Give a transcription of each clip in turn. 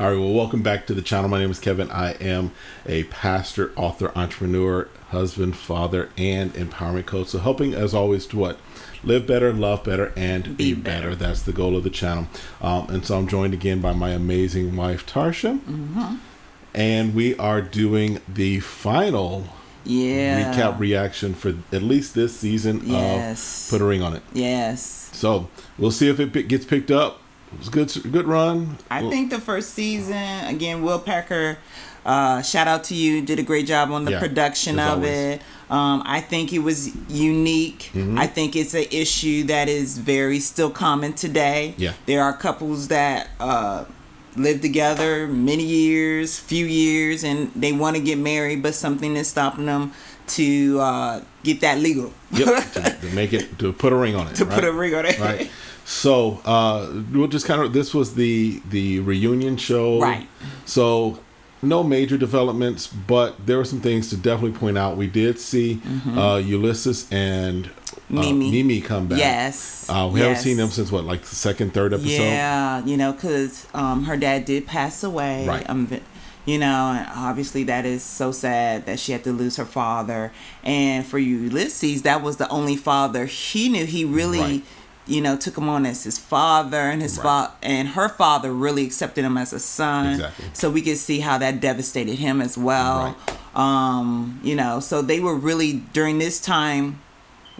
All right, well, welcome back to the channel. My name is Kevin. I am a pastor, author, entrepreneur, husband, father, and empowerment coach. So helping, as always, to what? Live better, love better, and be better. That's the goal of the channel. And so I'm joined again by my amazing wife, Tarsha. Mm-hmm. And we are doing the final recap reaction for at least this season of Put a Ring on It. Yes. So we'll see if it gets picked up. It was a good run. I think the first season, again, Will Packer, shout out to you, did a great job on the production of it. I think it was unique. Mm-hmm. I think it's an issue that is very still common today. Yeah. There are couples that live together many years, few years, and they want to get married, but something is stopping them to get that legal. Yep, to make it, to put a ring on it. Put a ring on it. Right. So we'll just this was the reunion show. Right. So no major developments, but there were some things to definitely point out. We did see Ulysses and Mimi come back. Yes. We haven't seen them since like the second, third episode. Yeah, because her dad did pass away. Right. And obviously that is so sad that she had to lose her father. And for Ulysses, that was the only father he knew. He really, took him on as his father, and his and her father really accepted him as a son. Exactly. So we could see how that devastated him as well. Right. So they were really during this time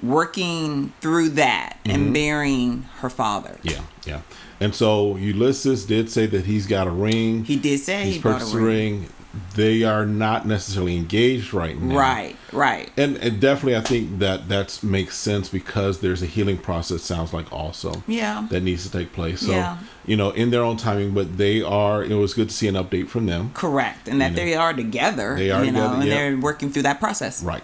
working through that and burying her father. Yeah, yeah. And so Ulysses did say that he's got a ring. He did say he purchased a ring. They are not necessarily engaged right now. Right. And definitely I think that makes sense because there's a healing process, sounds like, also. Yeah. That needs to take place. So, in their own timing, but they are, it was good to see an update from them. Correct. And that they are together. They are together, and they're working through that process. Right.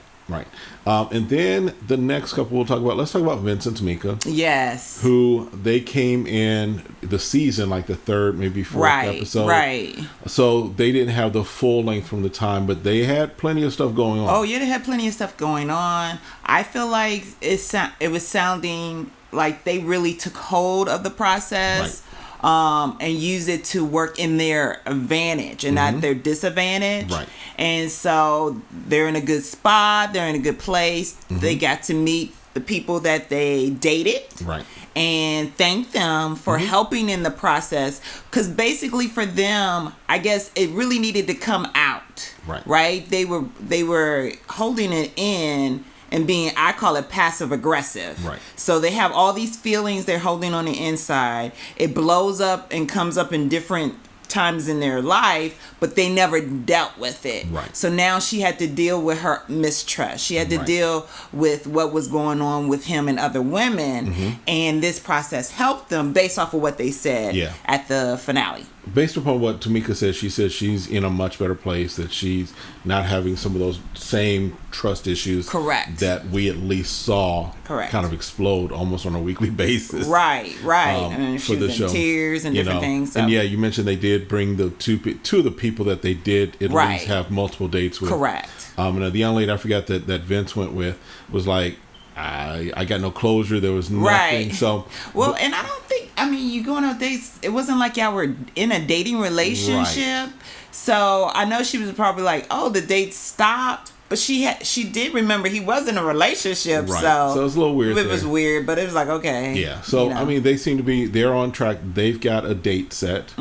And then the next couple we'll talk about, let's talk about Vincent and Tamika. Yes. Who they came in the season, like the third, maybe fourth episode. Right. So they didn't have the full length from the time, but they had plenty of stuff going on. Oh, yeah, they had plenty of stuff going on. I feel like it was sounding like they really took hold of the process. Right. And use it to work in their advantage and not their disadvantage. Right. And so they're in a good spot. They're in a good place. They got to meet the people that they dated. Right. And thank them for helping in the process. Because basically for them, I guess it really needed to come out. Right. They were holding it in and being, I call it passive aggressive. Right. So they have all these feelings they're holding on the inside. It blows up and comes up in different times in their life, but they never dealt with it. Right. So now she had to deal with her mistrust. She had to deal with what was going on with him and other women. And this process helped them based off of what they said at the finale. Based upon what Tamika said, she said she's in a much better place, that she's not having some of those same trust issues that we at least saw kind of explode almost on a weekly basis. Right. And for the show. Tears and different things. So. And you mentioned they did bring the two of the people that they did at least have multiple dates with. Correct. And the young lady I forgot that Vince went with was like, I got no closure. There was nothing. Right. So and I don't think, you going on dates, it wasn't like y'all were in a dating relationship. Right. So I know she was probably like, oh, the date stopped. But she did remember he was in a relationship. Right. So it was a little weird. It was weird, but it was like, okay. Yeah. So, they seem to be, they're on track. They've got a date set.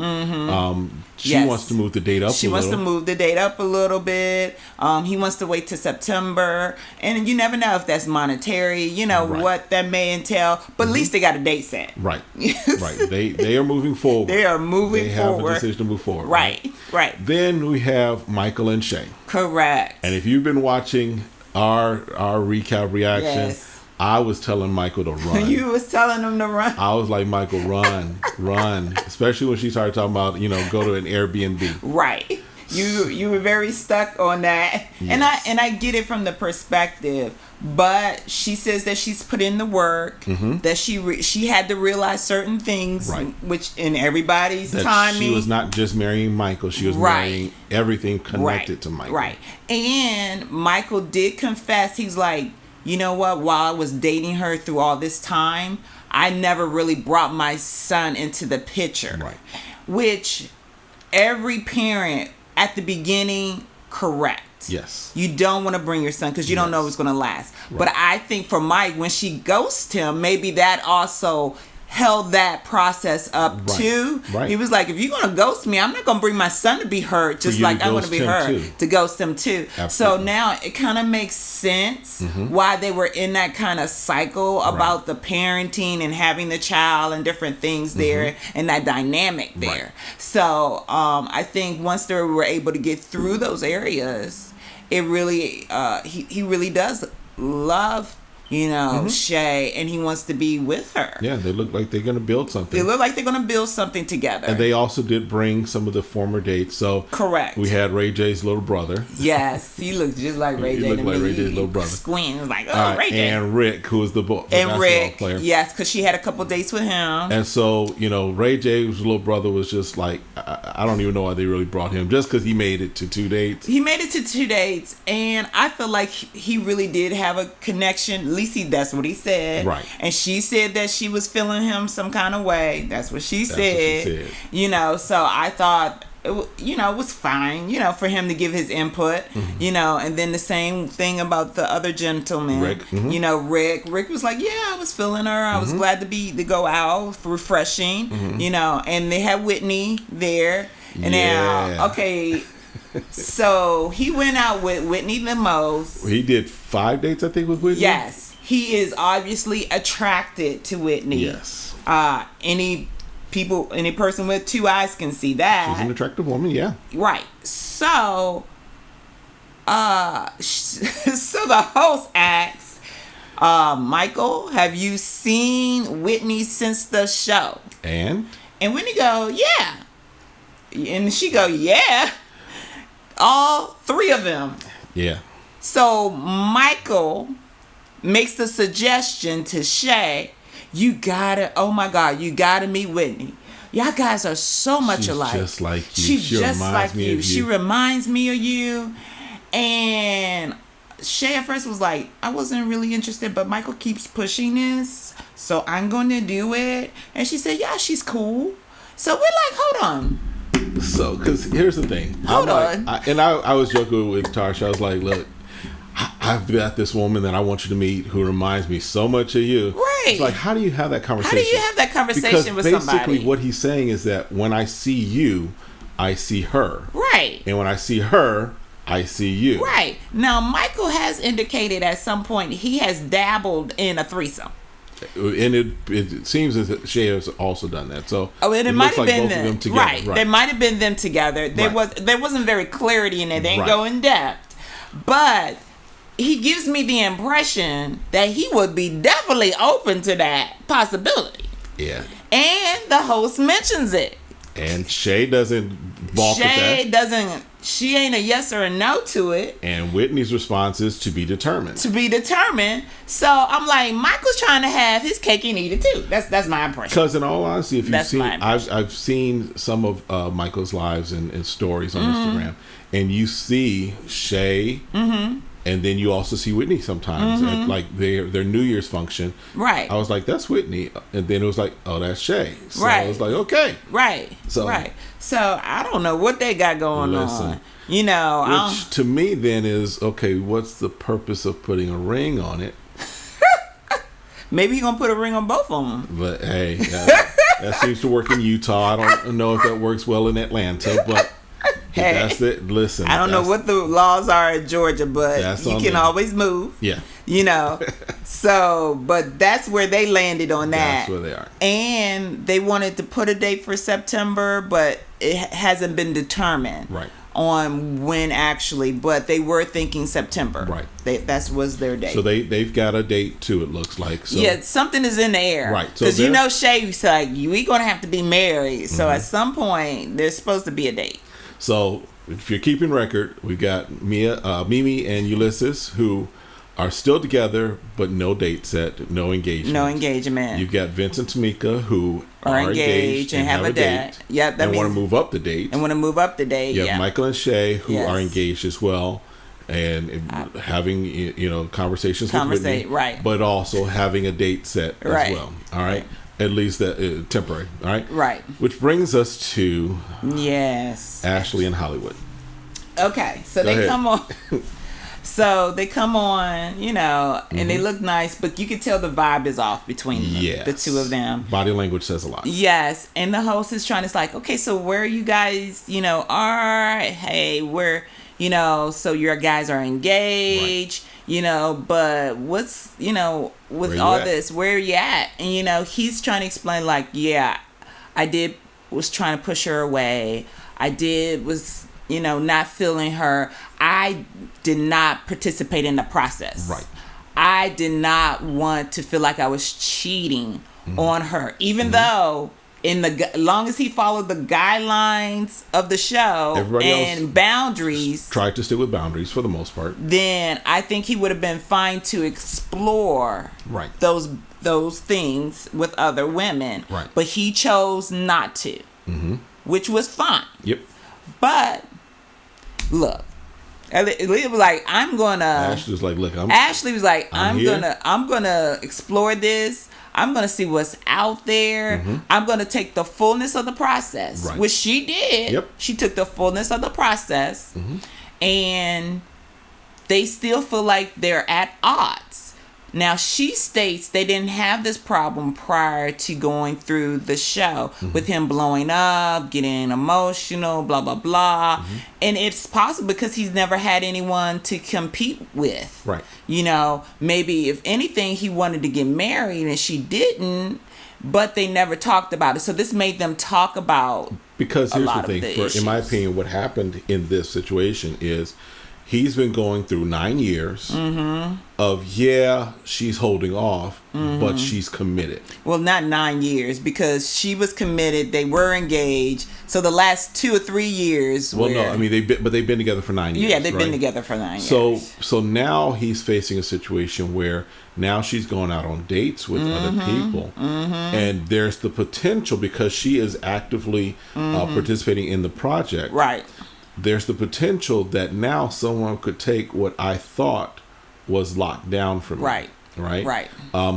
She wants to move the date up a little. She wants to move the date up a little bit. He wants to wait till September. And you never know if that's monetary, what that may entail. But at least they got a date set. Right. They are moving forward. They are moving forward. They have a decision to move forward. Right. Then we have Michael and Shay. Correct. And if you've been watching our recap reaction, I was telling Michael to run. You was telling him to run. I was like, Michael, run. Especially when she started talking about, go to an Airbnb. Right. You were very stuck on that. Yes. And I get it from the perspective. But she says that she's put in the work, that she had to realize certain things, which in everybody's timing. She was not just marrying Michael, she was marrying everything connected to Michael. Right. And Michael did confess, he's like, you know what, while I was dating her through all this time, I never really brought my son into the picture. Right. Which every parent at the beginning, correct. Yes. You don't want to bring your son because you don't know if it's going to last. Right. But I think for Mike, when she ghosts him, maybe that also held that process up too. Right. He was like, if you're going to ghost me, I'm not going to bring my son to be hurt just like I'm going to be hurt to ghost him too. Absolutely. So now it kind of makes sense why they were in that kind of cycle about the parenting and having the child and different things there and that dynamic there. Right. So I think once they were able to get through those areas, it really, he really does love, Shay, and he wants to be with her. Yeah, they look like they're going to build something. They look like they're going to build something together. And they also did bring some of the former dates. So correct. We had Ray J's little brother. Yes, he looked just like Ray J. He looked like Ray J's little brother. Squint was like, oh, Ray J. And Rick, who was the basketball player. Yes, because she had a couple dates with him. And so, Ray J's little brother was just like, I don't even know why they really brought him, just because he made it to 2 dates. He made it to 2 dates, and I feel like he really did have a connection. At least that's what he said. Right. And she said that she was feeling him some kind of way. That's what she said. So I thought, it was fine, for him to give his input, and then the same thing about the other gentleman, Rick. Rick was like, yeah, I was feeling her. I was glad to go out, refreshing, and they had Whitney there. And now, okay, so he went out with Whitney the most. He did 5 dates, I think, with Whitney. Yes. He is obviously attracted to Whitney. Yes. Any person with 2 eyes can see that. She's an attractive woman, yeah. Right. So, so the host asks, Michael, have you seen Whitney since the show? And Whitney go, yeah. And she go, yeah. All 3 of them. Yeah. So Michael makes the suggestion to Shay, you gotta meet Whitney. Y'all guys are so much alike. Just like you. She's just like you. She reminds me of you. And Shay at first was like, I wasn't really interested, but Michael keeps pushing this, so I'm going to do it. And she said, yeah, she's cool. So we're like, hold on. So, because here's the thing. Hold on. I was joking with Tarsha. I was like, look, I've got this woman that I want you to meet who reminds me so much of you. Right. It's like, how do you have that conversation? How do you have that conversation with somebody? Because basically what he's saying is that when I see you, I see her. Right. And when I see her, I see you. Right. Now, Michael has indicated at some point he has dabbled in a threesome. And it seems as if Shay has also done that. So and it might have been both of them together. Right. They might have been them together. There wasn't very clarity in it. They didn't go in depth. But he gives me the impression that he would be definitely open to that possibility. Yeah. And the host mentions it. And Shay doesn't balk at that. She ain't a yes or a no to it. And Whitney's response is to be determined. To be determined. So I'm like, Michael's trying to have his cake and eat it too. That's my impression. Because in all honesty, if you've seen, I've seen some of Michael's lives and stories on Instagram, and you see Shay, and then you also see Whitney sometimes at like their New Year's function. Right. I was like, that's Whitney, and then it was like, oh, that's Shay. So I was like, okay. Right. So I don't know what they got going on. Which to me then is, okay, what's the purpose of putting a ring on it? Maybe he's going to put a ring on both of them. But hey, that seems to work in Utah. I don't know if that works well in Atlanta, but hey, that's it. Listen, I don't know what the laws are in Georgia, but you can always move. Yeah. So, but that's where they landed on that. That's where they are. And they wanted to put a date for September, but it hasn't been determined. Right. On when actually, but they were thinking September. Right. That was their date. So they've got a date too, it looks like. So. Yeah, something is in the air. Right. Because Shay's like, we gonna have to be married. So at some point there's supposed to be a date. So if you're keeping record, we've got Mimi and Ulysses, who are still together, but no date set, no engagement. No engagement. You've got Vincent and Tamika, who are engaged and have a date. Yep, and want to move up the date. You have Michael and Shay, who are engaged as well, and having conversations with Whitney, right? But also having a date set as well. All right. At least that temporary. All right. Right. Which brings us to yes, Ashley in Hollywood. Okay, so come on. So they come on, and they look nice, but you can tell the vibe is off between the two of them. Body language says a lot. Yes, and the host is trying to like, okay, so where you guys, are? Hey, we're, so your guys are engaged, but what's, with all this, where are you at? And, he's trying to explain like, yeah, was trying to push her away. Was not feeling her. I did not participate in the process. Right. I did not want to feel like I was cheating on her, even though long as he followed the guidelines of the show and boundaries, tried to stick with boundaries for the most part, then I think he would have been fine to explore those things with other women. Right. But he chose not to, which was fine. Yep. But look, it was like, Ashley was like, look, Ashley was like, I'm gonna explore this. I'm gonna see what's out there. I'm gonna take the fullness of the process, which she did. Yep. She took the fullness of the process, and they still feel like they're at odds. Now, she states they didn't have this problem prior to going through the show with him blowing up, getting emotional, blah, blah, blah. And it's possible because he's never had anyone to compete with. Right. Maybe if anything, he wanted to get married and she didn't, but they never talked about it. So this made them talk about because here's the thing. In my opinion, what happened in this situation is he's been going through 9 years of, she's holding off, but she's committed. Well, not 9 years, because she was committed. They were engaged. So the last 2 or 3 years. Well, no, I mean, they've been together for 9 years. Yeah, they've been together for 9 years. So now he's facing a situation where now she's going out on dates with other people. And there's the potential, because she is actively participating in the project. Right. There's the potential that now someone could take what I thought was locked down from me. Right.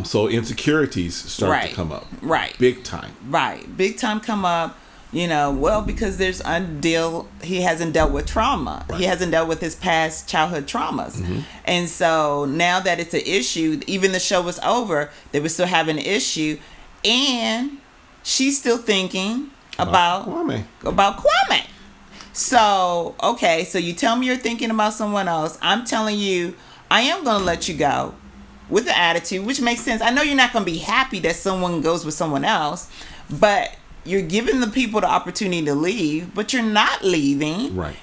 So insecurities start to come up. Right. Big time. Right. Big time come up. Because there's he hasn't dealt with trauma. Right. He hasn't dealt with his past childhood traumas. And so now that it's an issue, even the show was over, they were still having an issue. And she's still thinking about Kwame. So, okay, so you tell me you're thinking about someone else. I'm telling you, I am going to let you go with an attitude, which makes sense. I know you're not going to be happy that someone goes with someone else, but you're giving the people the opportunity to leave, but you're not leaving. Right.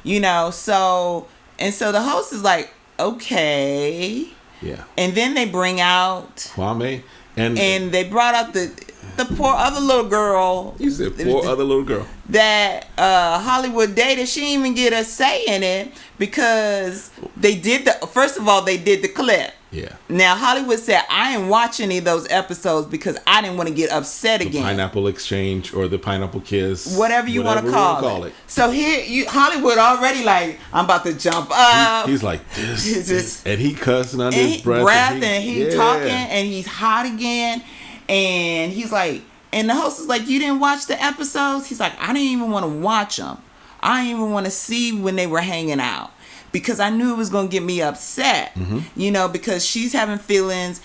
So the host is like, okay. Yeah. And then they bring out Kwame. And they brought out the poor other little girl. You said poor other little girl. That Hollywood dated. She didn't even get a say in it because they did first of all, they did the clip. Yeah. Now, Hollywood said, I ain't watching any of those episodes because I didn't want to get upset again. Pineapple exchange or the pineapple kiss. Whatever you want to call it. So here, Hollywood already like, I'm about to jump up. He's like, this. And he cussing under his breath. And he talking and he's hot again. And he's like, and the host is like, you didn't watch the episodes? He's like, I didn't even want to watch them. I didn't even want to see when they were hanging out. Because I knew it was going to get me upset, because she's having feelings.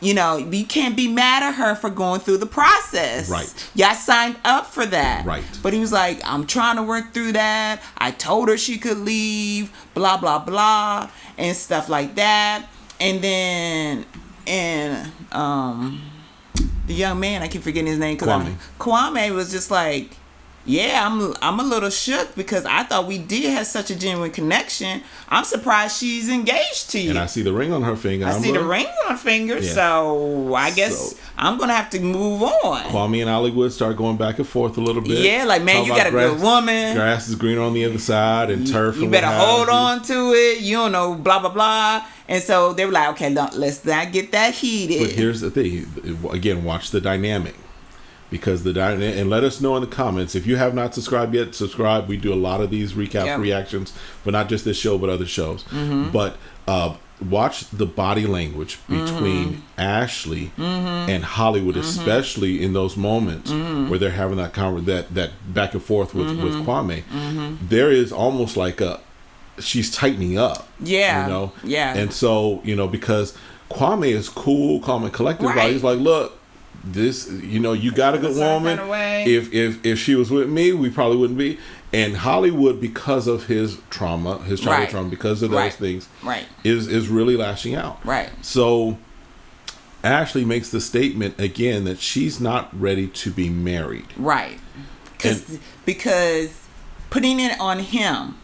You can't be mad at her for going through the process. Right. Y'all signed up for that. Right. But he was like, I'm trying to work through that. I told her she could leave, blah, blah, blah, and stuff like that. And then, the young man, I keep forgetting his name. Kwame was just like, yeah, I'm a little shook because I thought we did have such a genuine connection. I'm surprised she's engaged to you. And I see the ring on her finger. I see the ring on her finger, so I guess I'm going to have to move on. Kwame and Hollywood start going back and forth a little bit. Yeah, like, man, you got a good woman. Grass is green on the other side and turf. You better hold on to it. You don't know, blah, blah, blah. And so they were like, okay, let's not get that heated. But here's the thing. Again, watch the dynamic. because and let us know in the comments if you have not subscribed yet. Subscribe. We do a lot of these recap reactions, but not just this show, but other shows. But watch the body language between Ashley and Hollywood, especially in those moments where they're having that back and forth with Kwame. There is almost like she's tightening up. Yeah. And so, because Kwame is cool, calm, and collected. Right. He's like, look, this, you got a good woman. If she was with me, we probably wouldn't be. And Hollywood, because of his trauma, his childhood trauma, because of those things, is really lashing out. Right. So Ashley makes the statement again that she's not ready to be married. Right. Because putting it on him,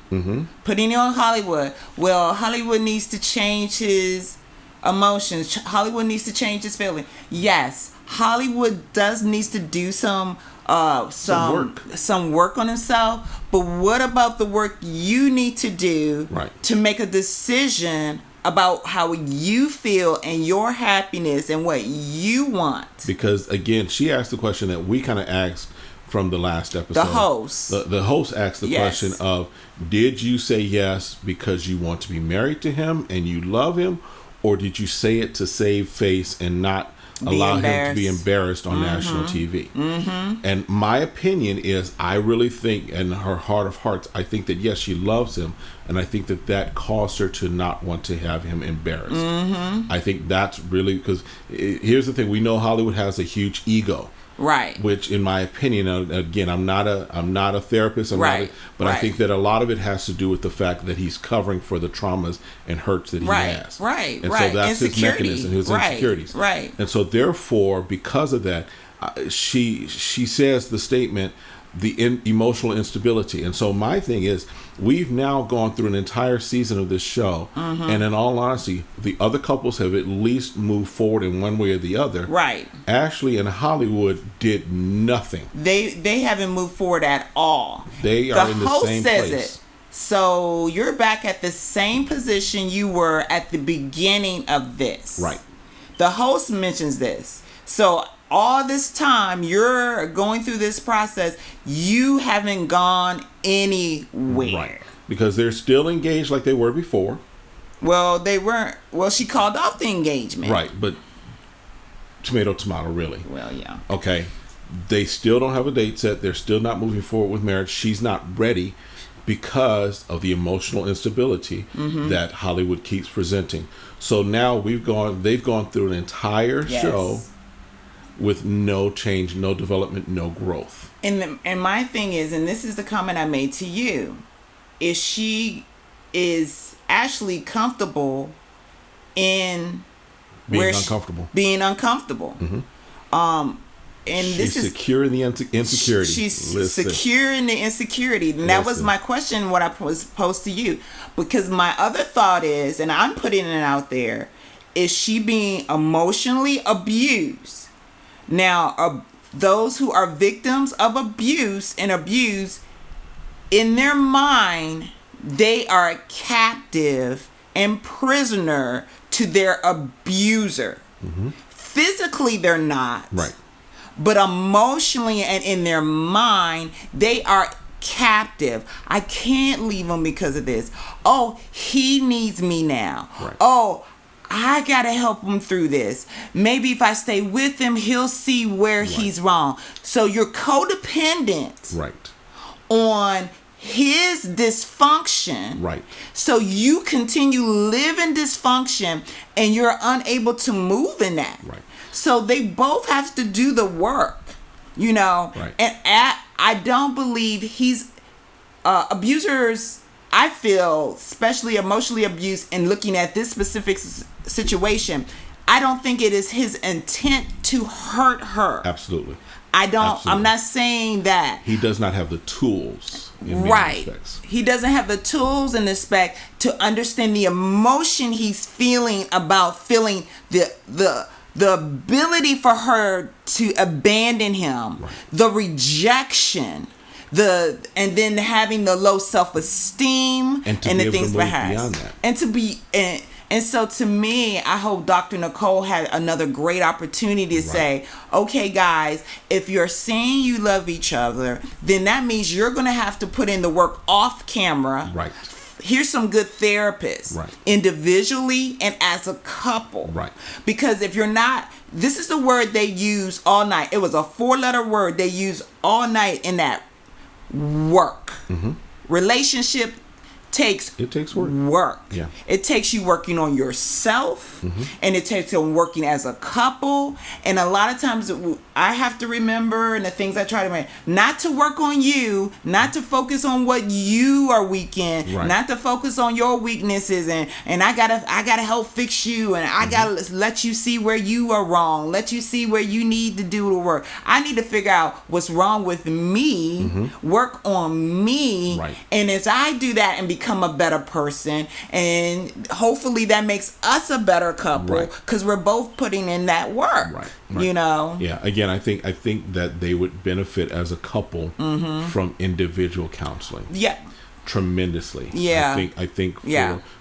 putting it on Hollywood. Well, Hollywood needs to change his emotions. Hollywood needs to change his feeling. Yes, Hollywood needs to do some work on himself. But what about the work you need to do to make a decision about how you feel and your happiness and what you want? Because again, she asked the question that we kind of asked from the last episode. The host. The host asked the question of, did you say yes because you want to be married to him and you love him, or did you say it to save face and not allow him to be embarrassed on national TV? And my opinion is, I really think, in her heart of hearts, I think that yes, she loves him, and I think that caused her to not want to have him embarrassed. I think that's really, because here's the thing: we know Hollywood has a huge ego. Right. Which, in my opinion, again, I'm not a therapist. But I think that a lot of it has to do with the fact that he's covering for the traumas and hurts that he has. Right. And so that's his mechanism, his insecurities. Right. And so therefore, because of that, she says the statement, the emotional instability. And so my thing is, we've now gone through an entire season of this show, and in all honesty, the other couples have at least moved forward in one way or the other. Right. Ashley and Hollywood did nothing. They haven't moved forward at all. They are in the same place. The host says it. So you're back at the same position you were at the beginning of this. Right. The host mentions this. So all this time you're going through this process, you haven't gone anywhere. Right. Because they're still engaged like they were before. Well, they weren't. Well, she called off the engagement. Right, but tomato, really. Well, yeah. Okay. They still don't have a date set. They're still not moving forward with marriage. She's not ready because of the emotional instability that Hollywood keeps presenting. So now they've gone through an entire show with no change, no development, no growth. And my thing is, and this is the comment I made to you, is Ashley comfortable in being uncomfortable? And she's secure in the insecurity. She's secure in the insecurity. And that was my question, what I was posed to you. Because my other thought is, and I'm putting it out there, is she being emotionally abused? Now, those who are victims of abuse and abuse, in their mind, they are a captive and prisoner to their abuser. Physically, they're not. Right. But emotionally and in their mind, they are captive. I can't leave him because of this. Oh, he needs me now. Right. Oh, I gotta help him through this. Maybe if I stay with him, he'll see where he's wrong. So you're codependent on his dysfunction. Right. So you continue living dysfunction and you're unable to move in that. Right. So they both have to do the work, Right. And I don't believe abusers, I feel, especially emotionally abused, and looking at this specific situation, I don't think it is his intent to hurt her. Absolutely. I'm not saying that. He does not have the tools. Right. He doesn't have the tools in respect to understand the emotion he's feeling about feeling the ability for her to abandon him, the rejection, and then having the low self-esteem and the things behind, and And so to me, I hope Dr. Nicole had another great opportunity to say, okay, guys, if you're saying you love each other, then that means you're going to have to put in the work off camera. Right. Here's some good therapists, individually and as a couple. Right. Because if you're not, this is the word they use all night. It was a 4-letter word they used all night in that work. Relationship takes work. Yeah. It takes you working on yourself, and it takes you working as a couple. And a lot of times I have to remember, and the things I try to remember, not to work on you, not to focus on what you are weak in, not to focus on your weaknesses, and I gotta help fix you, and I gotta let you see where you are wrong, let you see where you need to do the work. I need to figure out what's wrong with me, work on me, and as I do that and become a better person, and hopefully that makes us a better couple because we're both putting in that work. You know. Yeah. Again, I think that they would benefit as a couple from individual counseling. Yeah. Tremendously. Yeah. I think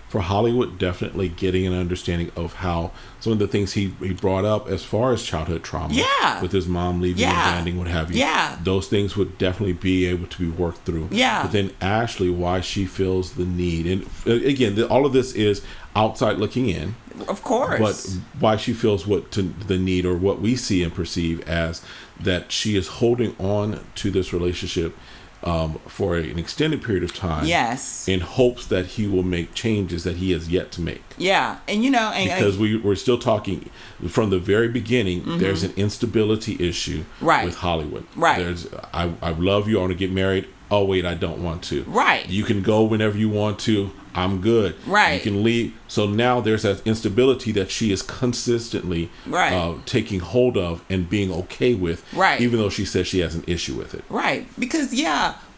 for Hollywood, definitely getting an understanding of how some of the things he brought up as far as childhood trauma with his mom leaving and abandoning, what have you. Those things would definitely be able to be worked through. But then Ashley, why she feels the need. And again, all of this is outside looking in. Of course. But why she feels the need, or what we see and perceive as that she is holding on to this relationship for an extended period of time. Yes. In hopes that he will make changes that he has yet to make. Yeah. And because we're still talking from the very beginning, there's an instability issue with Hollywood. There's I love you, I want to get married. Oh wait, I don't want to. You can go whenever you want to. I'm good. You can leave. So now there's that instability that she is consistently taking hold of and being okay with, even though she says she has an issue with it. Because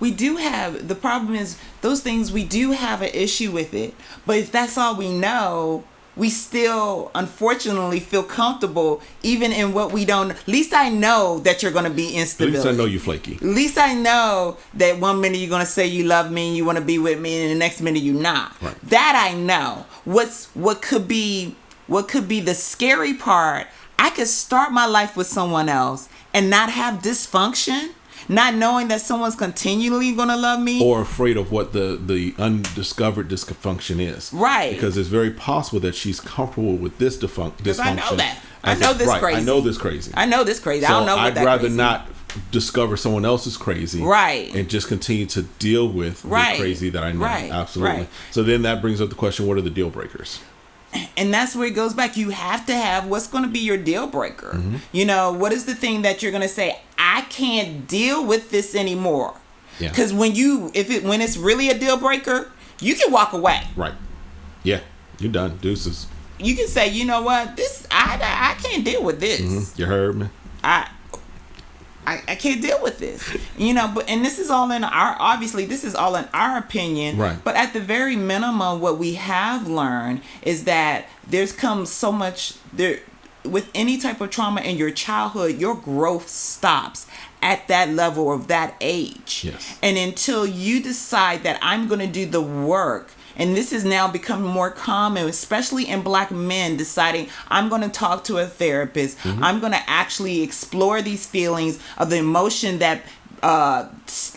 we do have, the problem is those things, we do have an issue with it. But if that's all we know, we still unfortunately feel comfortable even in what we don't. At least I know that you're going to be instability. At least I know you're flaky. At least I know that one minute you're going to say you love me and you want to be with me, and the next minute you're not. That I know. What could be the scary part? I could start my life with someone else and not have dysfunction. Not knowing that someone's continually going to love me. Or afraid of what the undiscovered dysfunction is. Because it's very possible that she's comfortable with this dysfunction. Because I know that. I know this crazy. I know this crazy. I know this crazy. So I don't know what that I'd rather crazy. not discover someone else's crazy. And just continue to deal with the crazy that I know. Absolutely. So then that brings up the question, what are the deal breakers? And that's where it goes back. You have to have what's going to be your deal breaker. What is the thing that you're going to say, I can't deal with this anymore? Because when it's really a deal breaker, you can walk away. Yeah, you're done. Deuces. You can say, you know what, this I can't deal with this. You heard me. I can't deal with this, but this is all in our opinion. But at the very minimum, what we have learned is that there's come so much there with any type of trauma in your childhood, your growth stops at that level of that age. And until you decide that I'm going to do the work. And this is now becoming more common, especially in Black men, deciding I'm going to talk to a therapist. I'm going to actually explore these feelings of the emotion that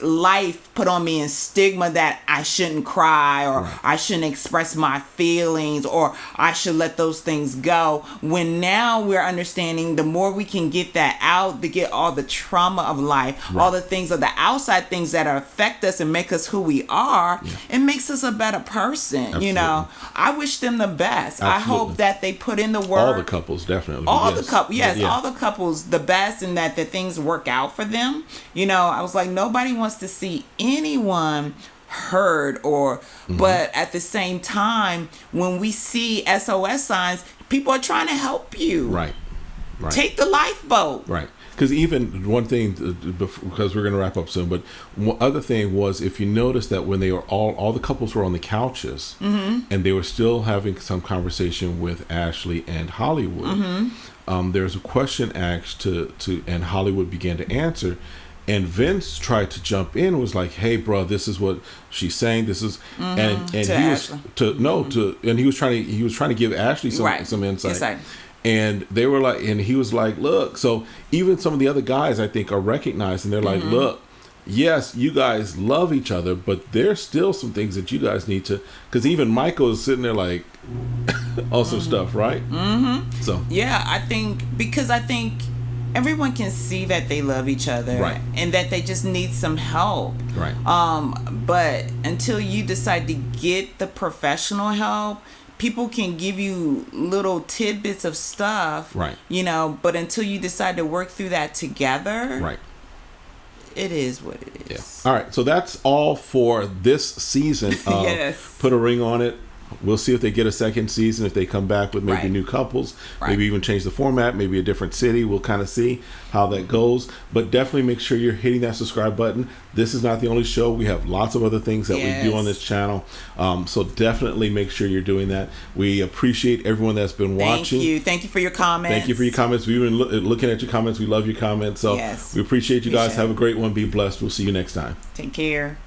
life put on me and stigma that I shouldn't cry or I shouldn't express my feelings or I should let those things go. When now we're understanding the more we can get that out, to get all the trauma of life, all the things of the outside things that affect us and make us who we are, it makes us a better person. I wish them the best. I hope that they put in the work. All the couples, definitely. All the couples the best, and that the things work out for them. I was like, nobody wants to see anyone hurt but at the same time, when we see SOS signs, people are trying to help you. Take the lifeboat. Because even one thing, because we're going to wrap up soon, but one other thing was, if you notice that when they were all the couples were on the couches and they were still having some conversation with Ashley and Hollywood, there's a question asked to and Hollywood began to answer. And Vince tried to jump in and was like, "Hey, bro, this is what she's saying. This is," and To he Ashley. and he was trying to give Ashley some insight. And they were like, and he was like, "Look." So even some of the other guys, I think, are recognized, and they're like, "Look, yes, you guys love each other, but there's still some things that you guys need to." Because even Michael is sitting there like, all some stuff, right? So yeah, I think everyone can see that they love each other, Right. and that they just need some help. Right. But until you decide to get the professional help, people can give you little tidbits of stuff, Right. But until you decide to work through that together, right. it is what it is. Yeah. All right. So that's all for this season of Yes. Put a Ring on It. We'll see if they get a second season, if they come back with maybe Right. new couples, Right. maybe even change the format, maybe a different city. We'll kind of see how that goes. But definitely make sure you're hitting that subscribe button. This is not the only show. We have lots of other things that we do on this channel. So definitely make sure you're doing that. We appreciate everyone that's been watching. Thank you. Thank you for your comments. Thank you for your comments. We've been looking at your comments. We love your comments. So Yes. we appreciate you guys. Appreciate Have a it. great one. Be blessed. We'll see you next time. Take care.